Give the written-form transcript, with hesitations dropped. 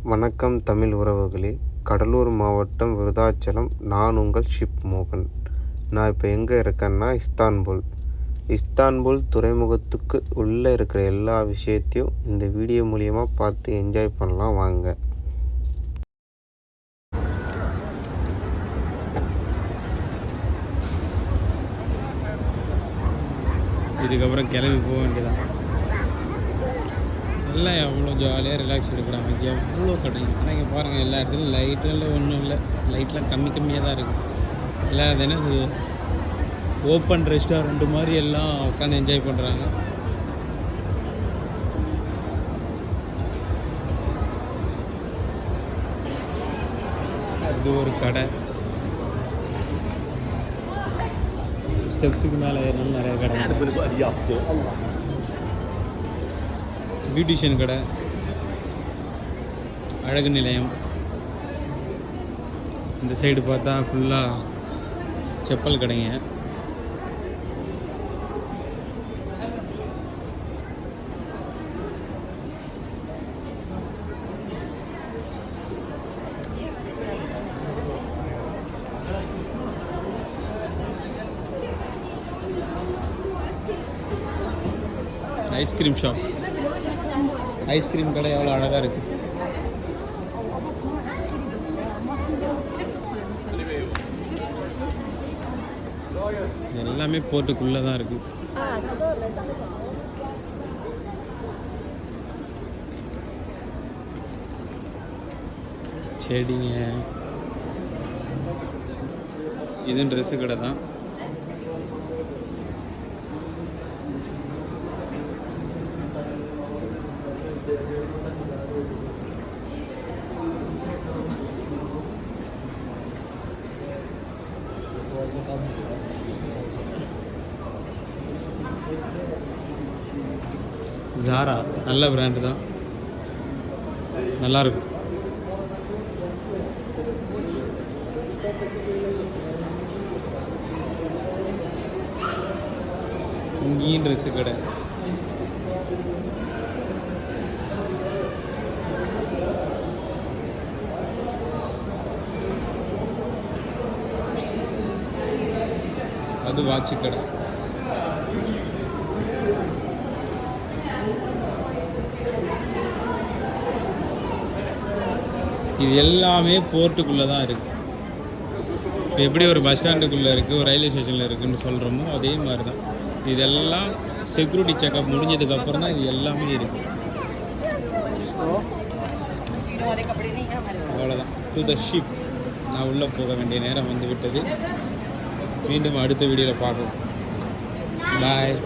வணக்கம் தமிழ் உறவுகளே. கடலூர் மாவட்டம் விருதாச்சலம். நான் உங்கள் ஷிப் மோகன். நான் இப்போ எங்கே இருக்கேன்னா இஸ்தான்புல் துறைமுகத்துக்கு உள்ளே இருக்கிற எல்லா விஷயத்தையும் இந்த வீடியோ மூலியமாக பார்த்து என்ஜாய் பண்ணலாம் வாங்க. இதுக்கப்புறம் கிளம்பி போக வேண்டியதான். எல்லாம் எவ்வளோ ஜாலியாக ரிலாக்ஸ் எடுக்கிறாங்க, எவ்வளோ கடை. ஆனால் இங்கே பாருங்கள், எல்லா இடத்துலையும் லைட்டும் இல்லை, ஒன்றும் இல்லை. லைட்லாம் கம்மியாக தான் இருக்குது. எல்லாம் அது என்ன ஓப்பன் ரெஸ்டாரண்ட் மாதிரி எல்லாம் உட்காந்து என்ஜாய் பண்ணுறாங்க. இது ஒரு கடை. ஸ்டெப்ஸுக்கு மேலே ஏறணும் நிறைய கடை. பியூட்டிஷியன் கடை, அழகு நிலையம். இந்த சைடு பார்த்தா ஃபுல்லாக செப்பல் கடைங்க. ஐஸ்கிரீம் ஷாப், ஐஸ்கிரீம் கடை எவ்வளோ அழகாக இருக்குது. எல்லாமே போர்ட்டுக்குள்ளே தான் இருக்குது. செடிங்க. இதுவும் ட்ரெஸ்ஸு கடை தான். ஜாரா நல்ல பிராண்டு தான், நல்லாயிருக்கும். இங்கேயும் ட்ரெஸ்ஸு கடை. அது வாட்சி கடை. இது எல்லாமே போர்ட்டுக்குள்ளே தான் இருக்குது. இப்போ எப்படி ஒரு பஸ் ஸ்டாண்டுக்குள்ளே இருக்குது, ஒரு ரயில்வே ஸ்டேஷனில் இருக்குதுன்னு சொல்கிறோமோ அதே மாதிரி தான். இதெல்லாம் செக்யூரிட்டி செக்அப் முடிஞ்சதுக்கப்புறம் தான் இது எல்லாமே இருக்குது. அவ்வளோதான். To the ship. நான் உள்ளே போக வேண்டிய நேரம் வந்து விட்டது. மீண்டும் அடுத்த வீடியோவில் பார்க்கலாம். பாய்.